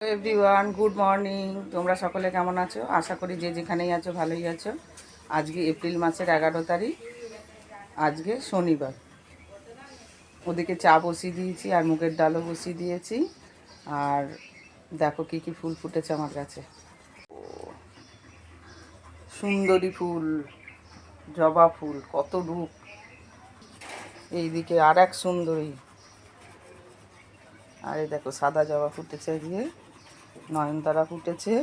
Everyone, good morning. তোমরা সকলে কেমন আছো? আশা করি যে যেখানেই আছো ভালোই আছো। আজকে এপ্রিল মাসের 11 তারিখ, আজকে শনিবার। ওদিকে চা বসিয়ে দিয়েছি আর মুগের ডালও বসিয়ে দিয়েছি। আর দেখো কি কি ফুল ফুটেছে আমার কাছে। সুন্দরী ফুল, জবা ফুল, কত রূপ। এইদিকে আর এক সুন্দরী। আর এই দেখো সাদা জবা ফুটেছে, দিয়ে নয়নতারা ফুটেছে।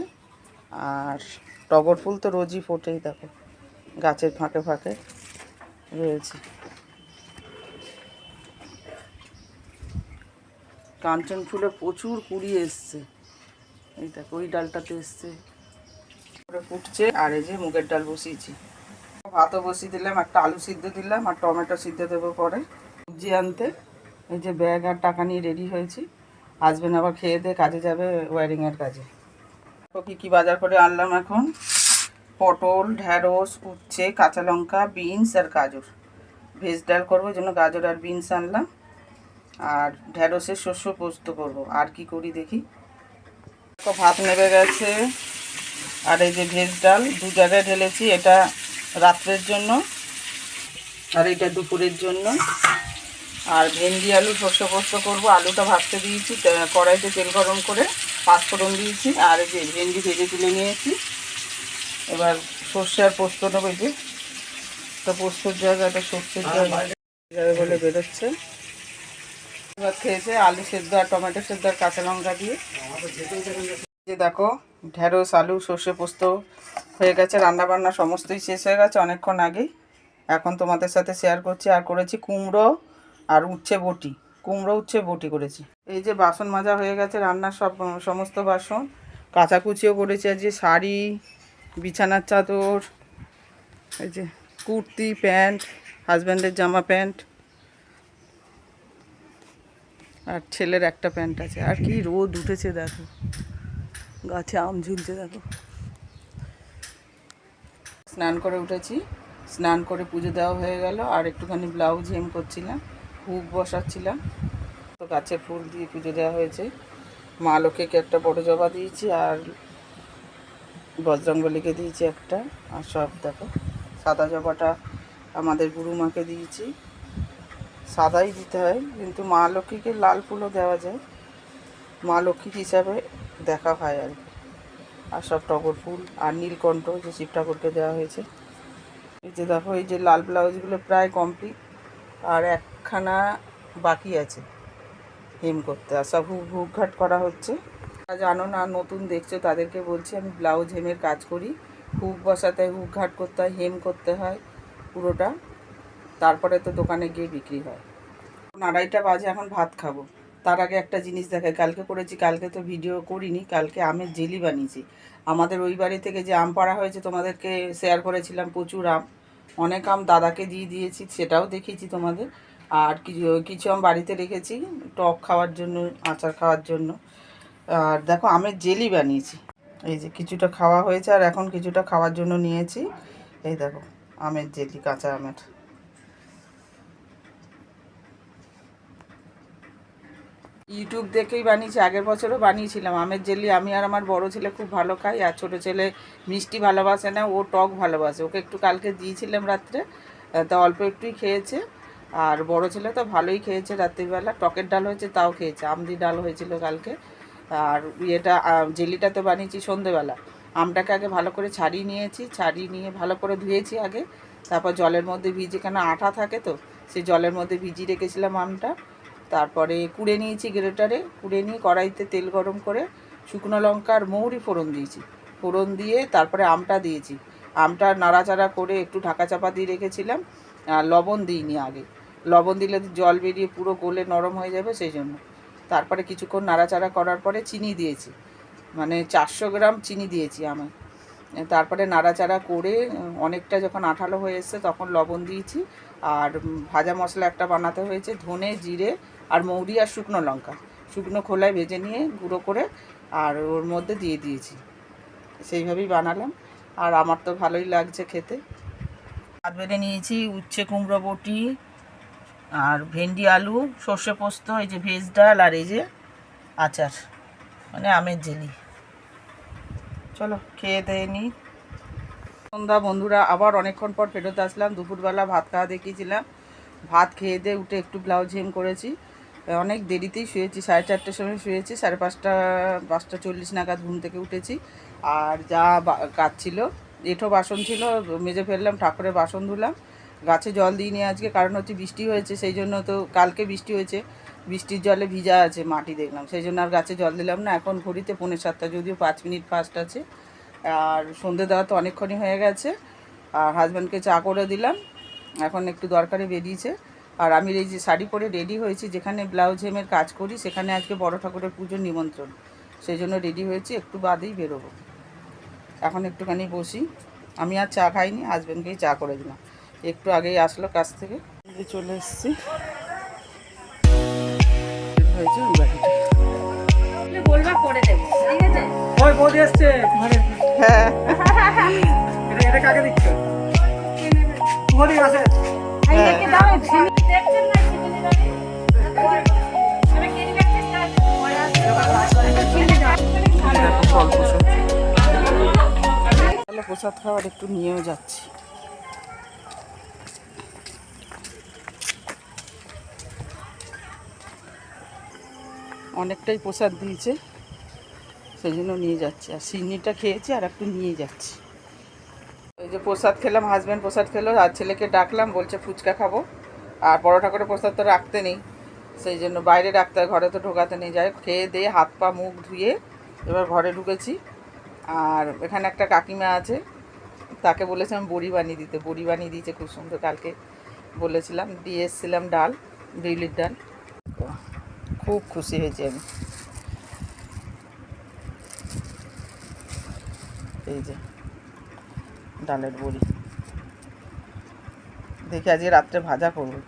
আর টগর ফুল তো রোজই ফোটেই, দেখো গাছের ফাঁকে ফাঁকে রয়েছে। কাঞ্চন ফুলে প্রচুর কুড়ি এসছে, এই দেখো ওই ডালটাতে এসছে, ফুটছে। আর এই যে মুগের ডাল বসিয়েছি, ভাতও বসিয়ে দিলাম, একটা আলু সিদ্ধ দিলাম আর টমেটো সিদ্ধ দেবো পরে। সবজি আনতে এই যে ব্যাগ আর টাকা নিয়ে রেডি হয়েছি। হাজবেন্ড আবার খেয়ে দিয়ে কাজে যাবে, ওয়ারিংয়ের কাজে। কী কী বাজার করে আনলাম এখন: পটল, ঢ্যাঁড়স, উচ্ছে, কাঁচা লঙ্কা, বিনস আর গাজর। ভেজ ডাল করবো, এই জন্য গাজর আর বিনস আনলাম। আর ঢ্যাঁড়সের শস্য পোস্ত করবো। আর কি করি দেখি। ভাত নেমে গেছে। আর এই যে ভেজ ডাল দু জায়গায় ঢেলেছি, এটা রাত্রের জন্য আর এটা দুপুরের জন্য। আর ভেন্ডি আলু শস্য পোস্ত করবো। আলুটা ভাজতে দিয়েছি, কড়াইতে তেল গরম করে পাঁচফোড়ন দিয়েছি। আর এই যে ভেন্ডি ভেজে তুলে নিয়েছি। এবার সর্ষে আর পোস্ত নেবো। এই যে তো পোস্তর জায়গাটা সর্ষের জায়গা বলে বেরোচ্ছে। এবার খেয়েছে আলু সেদ্ধ আর টমেটো সেদ্ধ আর কাঁচা লঙ্কা দিয়ে। যে দেখো ঢেঁড়স, আলু, সর্ষে পোস্ত হয়ে গেছে, রান্নাবান্না সমস্তই শেষ হয়ে গেছে অনেকক্ষণ আগেই। এখন তোমাদের সাথে শেয়ার করছি। আর করেছি কুমড়ো আর উচ্ছে বটি, কুমড়ো উচ্ছে বটি করেছি। এই যে বাসন মাজা হয়ে গেছে, রান্নার সমস্ত বাসন। কাচাকুচিও করেছি। আজকে শাড়ি, বিছানার চাদর, এই যে কুর্তি, প্যান্ট, হাজব্যান্ডের জামা প্যান্ট, আর ছেলের একটা প্যান্ট আছে। আর কি রোদ উঠেছে দেখো, গাছে আম ঝুলছে দেখো। স্নান করে উঠেছি, স্নান করে পুজো দেওয়া হয়ে গেল। আর একটুখানি ব্লাউজ হেম করছিলাম, হুক বসাচ্ছিলাম। তো গাছের ফুল দিয়ে পুজো দেওয়া হয়েছে। মা লক্ষ্মীকে একটা বড় জবা দিয়েছি, আর বজরংবলীকে দিয়েছি একটা। আর সব দেখো সাদা জবাটা আমাদের গুরুমাকে দিয়েছি। সাদাই দিতে হয়, কিন্তু মা লক্ষ্মীকে লাল ফুলও দেওয়া যায়, মা লক্ষ্মী হিসাবে দেখা হয় আর কি। আর সব টগর ফুল আর নীলকণ্ঠ যে শিব ঠাকুরকে দেওয়া হয়েছে। এই যে দেখো এই যে লাল ব্লাউজগুলো প্রায় কমপ্লিট, আর একখানা বাকি আছে হেম করতে। আর সব হুকঘাট করা হচ্ছে। জানো না, নতুন দেখছো তাদেরকে বলছি, আমি ব্লাউজ হেমের কাজ করি। হুক বসাতে হয়, হুকঘাট করতে হয়, হেম করতে হয় পুরোটা, তারপরে তো দোকানে গিয়ে বিক্রি হয়। 2:30 বাজে, এখন ভাত খাবো। তার আগে একটা জিনিস দেখাই, কালকে করেছি, কালকে তো ভিডিও করিনি। কালকে আমের জেলি বানিয়েছি। আমাদের ওই বাড়ি থেকে যে আম পাড়া হয়েছে তোমাদেরকে শেয়ার করেছিলাম, প্রচুর আম, অনেক আম দাদাকে দিয়ে দিয়েছি, সেটাও দেখিয়েছি তোমাদের। আর কিছু কিছু আম বাড়িতে রেখেছি টক খাওয়ার জন্য, আচার খাওয়ার জন্য। আর দেখো আমের জেলি বানিয়েছি। এই যে কিছুটা খাওয়া হয়েছে, আর এখন কিছুটা খাওয়ার জন্য নিয়েছি। এই দেখো আমের জেলি, কাঁচা আমের। ইউটিউব দেখেই বানিয়েছি, আগের বছরও বানিয়েছিলাম আমের জেলি। আমি আর আমার বড় ছেলে খুব ভালো খাই, আর ছোটো ছেলে মিষ্টি ভালোবাসে না, ও টক ভালোবাসে। ওকে একটু কালকে দিয়েছিলাম রাত্রে, তা অল্প একটুই খেয়েছে। আর বড় ছেলে তো ভালোই খেয়েছে, রাত্রিবেলা টকের ডাল হয়েছে তাও খেয়েছে, আমদি ডাল হয়েছিল কালকে। আর ইয়েটা জেলিটা তো বানিয়েছি সন্ধেবেলা। আমটাকে আগে ভালো করে ছাড়িয়ে নিয়েছি, ছাড়িয়ে নিয়ে ভালো করে ধুয়েছি আগে, তারপর জলের মধ্যে ভিজে, কেন আঠা থাকে তো, সেই জলের মধ্যে ভিজিয়ে রেখেছিলাম আমটা। তারপরে কুড়ে নিয়েছি গ্রেটারে, কুড়ে নিয়ে কড়াইতে তেল গরম করে শুকনো লঙ্কা আর মৌরি ফোড়ন দিয়েছি। ফোড়ন দিয়ে তারপরে আমটা দিয়েছি। আমটা নাড়াচাড়া করে একটু ঢাকা চাপা দিয়ে রেখেছিলাম। আর লবণ দিইনি আগে, লবণ দিলে জল বেরিয়ে পুরো গলে নরম হয়ে যাবে, সেই জন্য। তারপরে কিছুক্ষণ নাড়াচাড়া করার পরে চিনি দিয়েছি, মানে 400 গ্রাম চিনি দিয়েছি আমি। তারপরে নাড়াচাড়া করে অনেকটা যখন আঠালো হয়ে এসছে তখন লবণ দিয়েছি। আর ভাজা মশলা একটা বানাতে হয়েছে, ধনে, জিরে আর মৌরি আর শুকনো লঙ্কা, শুকনো খোলায় ভেজে নিয়ে গুঁড়ো করে আর ওর মধ্যে দিয়ে দিয়েছি। সেইভাবেই বানালাম, আর আমার তো ভালোই লাগছে খেতে। ভাত বেড়ে নিয়েছি, উচ্ছে কুমড়ো বটি আর ভেন্ডি আলু, সর্ষে পোস্ত, এই যে ভেজ ডাল, আর এই যে আচার। মানে আমের জেলি। চলো খেয়ে দিয়ে নিই। সন্ধ্যা বন্ধুরা, আবার অনেকক্ষণ পর ফেরত আসলাম। দুপুরবেলা ভাত খাওয়া দেখিয়েছিলাম, ভাত খেয়ে দিয়ে উঠে একটু ব্লাউজ হেম করেছি। অনেক দেরিতেই শুয়েছি, 4:30টার সময় শুয়েছি, 5:40 নাগাদ ঘুম থেকে উঠেছি। আর যা কাজ ছিল, এঁঠো বাসন ছিল মেজে ফেললাম, ঠাকুরের বাসন ধুলাম। গাছে জল দিইনি আজকে, কারণ হচ্ছে বৃষ্টি হয়েছে, সেই জন্য। তো কালকে বৃষ্টি হয়েছে, বৃষ্টির জলে ভিজা আছে মাটি দেখলাম, সেই জন্য আর গাছে জল দিলাম না। এখন ঘড়িতে 6:45, যদিও 5 মিনিট ফাস্ট আছে। আর সন্ধে দেওয়া তো অনেকক্ষণই হয়ে গেছে। আর হাজব্যান্ডকে চা করে দিলাম, এখন একটু দরকারে বেরিয়েছে। আর আমি এই যে শাড়ি পরে রেডি হয়েছি, যেখানে ব্লাউজ হেমের কাজ করি সেখানে আজকে বড় ঠাকুরের পুজোর নিমন্ত্রণ, সেই জন্য রেডি হয়েছি, একটু বাদেই বেরোবো। এখন একটুখানি বসি। আমি আর চা খাইনি, হাজব্যান্ডকেই চা করে দিলাম, একটু আগেই আসলো কাছ থেকে। চলে এসেছি, হয়েছে ওই বাড়িটা। হ্যাঁ, এটা কাকে দিচ্ছ? মোদি আছে। প্রসাদ খাওয়ার একটু নিয়েও যাচ্ছি। অনেকটাই প্রসাদ দিয়েছে, সেই জন্য নিয়ে যাচ্ছি। আর সিন্নিটা খেয়েছি, আর একটু নিয়ে যাচ্ছি। এই যে প্রসাদ খেলাম, হাজব্যান্ড প্রসাদ খেলো, আর ছেলেকে ডাকলাম, বলছে ফুচকা খাবো। আর পরোটা করে প্রসাদ তো রাখতে নেই, সেই জন্য বাইরে রাখতে হয়, ঘরে তো ঢোকাতে নেই। যাই খেয়ে দিয়ে হাত পা মুখ ধুয়ে এবার ঘরে ঢুকেছি। আর এখানে একটা কাকিমা আছে, তাকে বলেছিলাম বড়ি বানিয়ে দিতে, বড়ি বানিয়ে দিয়েছে খুব সুন্দর। কালকে বলেছিলাম, দিয়ে এসেছিলাম ডাল, বিউলির ডাল। খুব খুশি হয়েছি আমি। এই যে ডালের বড়ি, দেখি আজকে রাত্রে ভাজা করবো।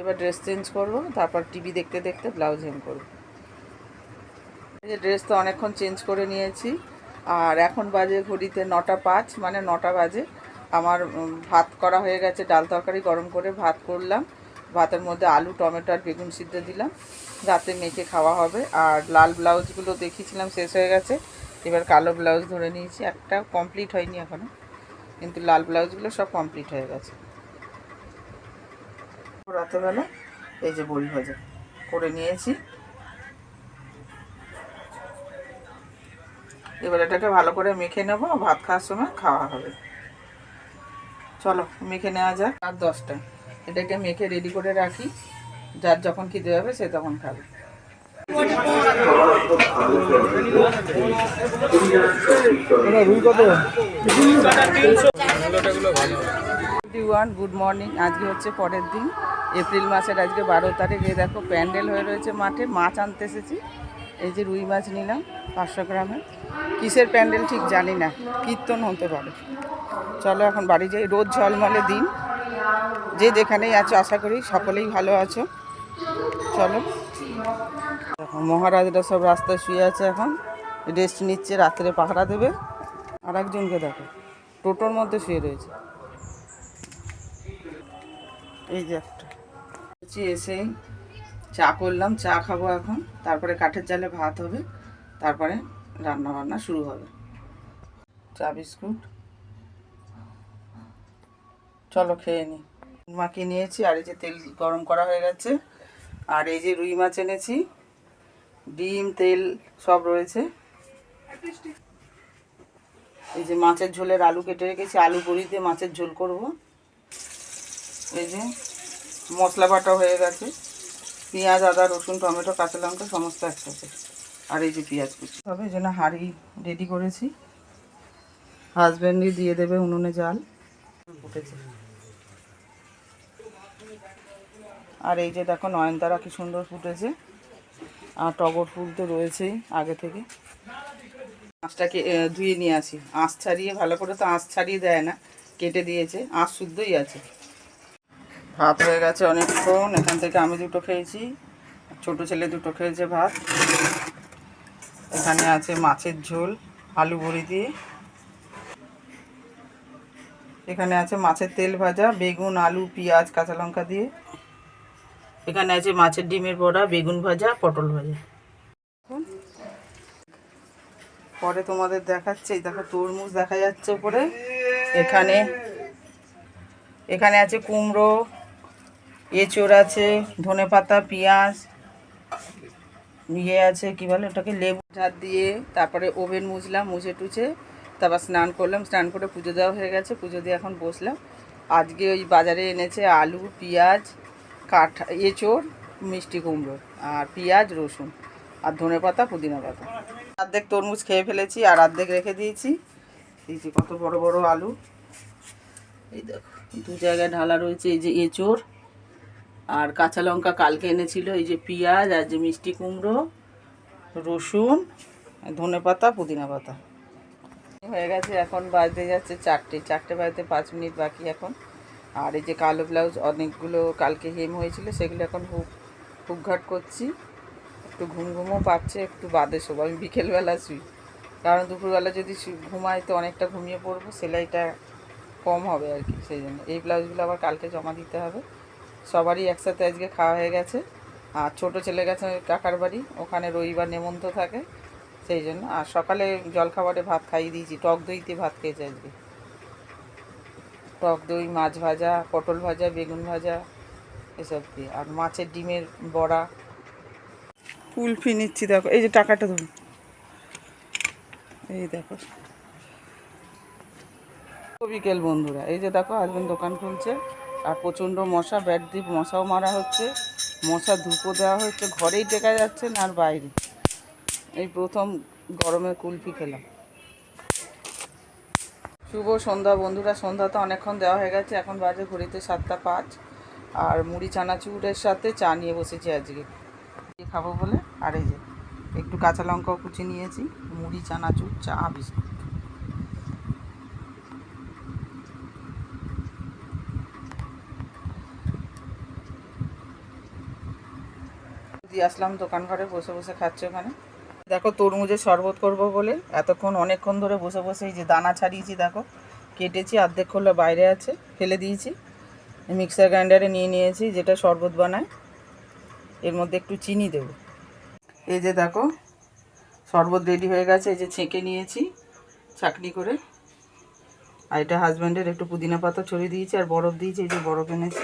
এবার ড্রেস চেঞ্জ করবো, তারপর টিভি দেখতে দেখতে ব্লাউজ হেম করবো। এই যে ড্রেস তো অনেকক্ষণ চেঞ্জ করে নিয়েছি। আর এখন বাজে ঘড়িতে 9:05, মানে 9টা বাজে। আমার ভাত করা হয়ে গেছে, ডাল তরকারি গরম করে ভাত করলাম। ভাতের মধ্যে আলু, টমেটো আর বেগুন সিদ্ধ দিলাম, রাতে মেখে খাওয়া হবে। আর লাল ব্লাউজগুলো দেখিয়েছিলাম, শেষ হয়ে গেছে। এবার কালো ব্লাউজ ধরে নিয়েছি, একটা কমপ্লিট হয়নি এখনও, কিন্তু লাল ব্লাউজগুলো সব কমপ্লিট হয়ে গেছে। রাতেরবেলা এই যে বড়ি ভাজা করে নিয়েছি। এবার এটাকে ভালো করে মেখে নেবো, ভাত খাওয়ার সময় খাওয়া হবে। চলো মেখে নেওয়া যাক। আর 10টায় এটাকে মেখে রেডি করে রাখি, যার যখন খিদে হবে সে তখন খাবে। Good morning. আজকে হচ্ছে পরের দিন, এপ্রিল মাসের আজকে 12 তারিখ। এই দেখো প্যান্ডেল হয়ে রয়েছে মাঠে, মাছ আনতে এসেছি। এই যে রুই মাছ নিলাম 500 গ্রামের। কিসের প্যান্ডেল ঠিক জানি না, কীর্তন হতে পারে। চলো এখন বাড়ি যাই। রোদ ঝলমলে দিন, যে যেখানেই আছো আশা করি সকলেই ভালো আছো। চলো, দেখো মহারাজরা সব রাস্তায় শুয়ে আছে, এখন রেস্ট নিচ্ছে, রাত্রে পাহারা দেবে। আর একজনকে দেখো টোটোর মধ্যে শুয়ে রয়েছে। এই যে একটা এসেই চা করলাম, চা খাবো এখন, তারপরে কাঠের জালে ভাত হবে, তারপরে রান্না বান্না শুরু হবে। চা বিস্কুট, চলো খেয়ে নিই। মাখিয়ে নিয়েছি, আর এই যে তেল গরম করা হয়ে গেছে। আর এই যে রুই মাছ এনেছি, ডিম তেল সব রয়েছে। এই যে মাছের ঝোলের আলু কেটে রেখেছি, আলু বড়ি দিয়ে মাছের ঝোল করব। এই যে মশলা বাটা হয়ে গেছে, পেঁয়াজ, আদা, রসুন, টমেটো, কাঁচা লঙ্কা সমস্ত একসাথে। আর এই যে পেঁয়াজ কুচি হবে, এই জন্য হাঁড়ি রেডি করেছি। হাজব্যান্ডই দিয়ে দেবে উনুনে জাল উঠেছে। আর এই যে দেখো নয়নতারা কি সুন্দর ফুটেছে, আর টগর ফুল তো রয়েছেই আগে থেকে। আঁশটাকে ধুয়ে নিয়ে আসি, আঁশ ছাড়িয়ে, ভালো করে তো আঁশ ছাড়িয়ে দেয় না, কেটে দিয়েছে, আঁশ শুদ্ধই আছে। ভাত হয়ে গেছে অনেকক্ষণ, এখান থেকে আমি 2টো খেয়েছি, ছোটো ছেলে 2টো খেয়েছে ভাত। এখানে আছে মাছের ঝোল আলু বড়ি দিয়ে, এখানে আছে মাছের তেল ভাজা, বেগুন, আলু, পেঁয়াজ, কাঁচা লঙ্কা দিয়ে। এখানে আছে মাছের ডিমের বড়া, বেগুন ভাজা, পটল ভাজা। পরে তোমাদের দেখাচ্ছে। এই দেখো তরমুজ দেখা যাচ্ছে উপরে। এখানে এখানে আছে কুমড়ো, এঁচোড় আছে, ধনেপাতা, পেঁয়াজ, ইয়ে আছে কি বলে ওটাকে, লেবু ঝাড় দিয়ে তারপরে ওভেন মুছলাম, মুছে টুছে তারপর স্নান করলাম, স্নান করে পুজো দেওয়া হয়ে গেছে, পুজো দিয়ে এখন বসলাম। আজকে ওই বাজারে এনেছে আলু, পেঁয়াজ, এঁচোড়, মিষ্টি কুমড়ো আর পেঁয়াজ, রসুন আর ধনেপাতা, পুদিনা পাতা। অর্ধেক তরমুজ খেয়ে ফেলেছি আর অর্ধেক রেখে দিয়েছি। এই যে কত বড় বড় আলু, এই দেখো দু জায়গায় ঢালা রয়েছে। এই যে এঁচোড় আর কাঁচা লঙ্কা কালকে এনেছিল, এই যে পেঁয়াজ আর যে মিষ্টি কুমড়ো, রসুন, ধনেপাতা, পুদিনা পাতা। হয়ে গেছে, এখন বাজতে যাচ্ছে 4টে, 4টে বাজতে 5 মিনিট বাকি এখন। আর এই যে কালো ব্লাউজ অনেকগুলো কালকে হেম হয়েছিল, সেগুলো এখন হুকঘাট করছি। একটু ঘুমও পাচ্ছে, একটু বাদে শোবো। আমি বিকেলবেলা শুই, কারণ দুপুরবেলা যদি ঘুমাই তো অনেকটা ঘুমিয়ে পড়বো, সেলাইটা কম হবে আর কি। সেই জন্য এই ব্লাউজগুলো আবার কালকে জমা দিতে হবে। সবারই একসাথে আজকে খাওয়া হয়ে গেছে। আর ছোটো ছেলে গেছে কাকার বাড়ি, ওখানে রবিবার নেমন্ত থাকে, সেই জন্য। আর সকালে জলখাবারে ভাত খাইয়ে দিয়েছি, টক দইতে ভাত খেয়েছে আজকে। টক দই, মাছ ভাজা, পটল ভাজা, বেগুন ভাজা এসব দিয়ে, আর মাছের ডিমের বড়া। কুলফি নিচ্ছি, দেখো এই যে টাকাটা ধরুন, এই দেখো। বিকেল বন্ধুরা, এই যে দেখো হাজবেন্ড দোকান খুলছে, আর প্রচণ্ড মশা, ব্যাট দিয়ে মশাও মারা হচ্ছে, মশা ধূপও দেওয়া হচ্ছে, ঘরেই টেকা যাচ্ছে না আর বাইরে। এই প্রথম গরমে কুলফি খেলাম। শুভ সন্ধ্যা বন্ধুরা, সন্ধ্যা তো অনেকক্ষণ দেওয়া হয়ে গেছে, এখন বাজে ঘড়িতে 7টা 5। আর মুড়ি চানাচুরের সাথে চা নিয়ে বসেছি আজকে খাবো বলে। আর এই যে একটু কাঁচা লঙ্কাও কুচি নিয়েছি, মুড়ি চানাচুর, চা, বিস্কুট। দিয়ে আসলাম দোকান ঘরে, বসে বসে খাচ্ছে ওখানে। দেখো তরমুজের শরবত করব বলে এতক্ষণ অনেকক্ষণ ধরে বসে বসে এই যে দানা ছাড়িয়েছি, দেখো কেটেছি, অর্ধেক খোলা বাইরে আছে, ফেলে দিয়েছি। মিক্সার গ্রাইন্ডারে নিয়ে নিয়েছি, যেটা শরবত বানায়। এর মধ্যে একটু চিনি দেব। এই যে দেখো শরবত রেডি হয়ে গেছে, এই যে ছেঁকে নিয়েছি চাকনি করে। আর এটা হাজব্যান্ডের একটু পুদিনা পাতা ছড়িয়ে দিয়েছি, আর বরফ দিয়েছি, এই যে বরফ এনেছি।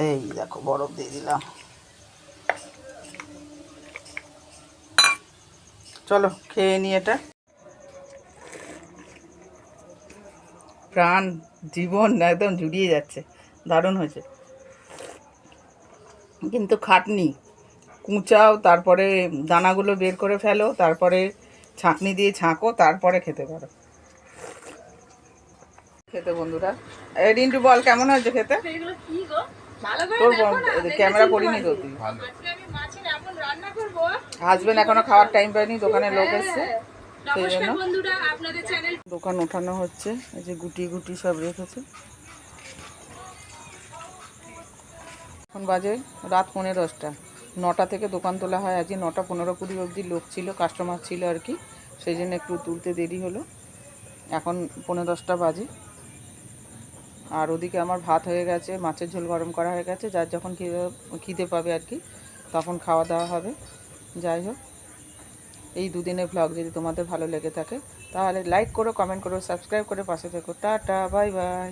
এই দেখো বরফ দিয়ে দিলাম। চলো খেয়ে নি এটা। প্রাণ জীবন একদম জুড়িয়ে যাচ্ছে, দারুণ হয়েছে। কিন্তু খাটনি, কুচাও, তারপরে দানাগুলো বের করে ফেলো, তারপরে ছাঁকনি দিয়ে ছাঁকো, তারপরে খেতে পারো। খেতে বন্ধুরা, রিন্টু বল কেমন হয়েছে খেতে? তোর ক্যামেরা করিনি তো তুই। হাজবেন্ড এখনো খাওয়ার টাইম পায়নি, দোকানে লোক এসছে, সেই জন্য দোকান ওঠানো হচ্ছে। এই যে গুটি গুটি সব রেখেছে। এখন বাজে রাত 10:45, 9টা থেকে দোকান তোলা হয়। আজকে 9টা 15-20 অবধি লোক ছিল, কাস্টমার ছিল আর কি, সেই জন্য একটু তুলতে দেরি হলো। এখন 9:45 বাজে। আর ওদিকে আমার ভাত হয়ে গেছে, মাছের ঝোল গরম করা হয়ে গেছে, যার যখন খিদে পাবে আর কি তখন খাওয়া দাওয়া হবে। যাই হোক, এই দুদিনের ভ্লগ যদি তোমাদের ভালো লেগে থাকে তাহলে লাইক করো, কমেন্ট করো, সাবস্ক্রাইব করে পাশে থেকো। Tata, bye bye.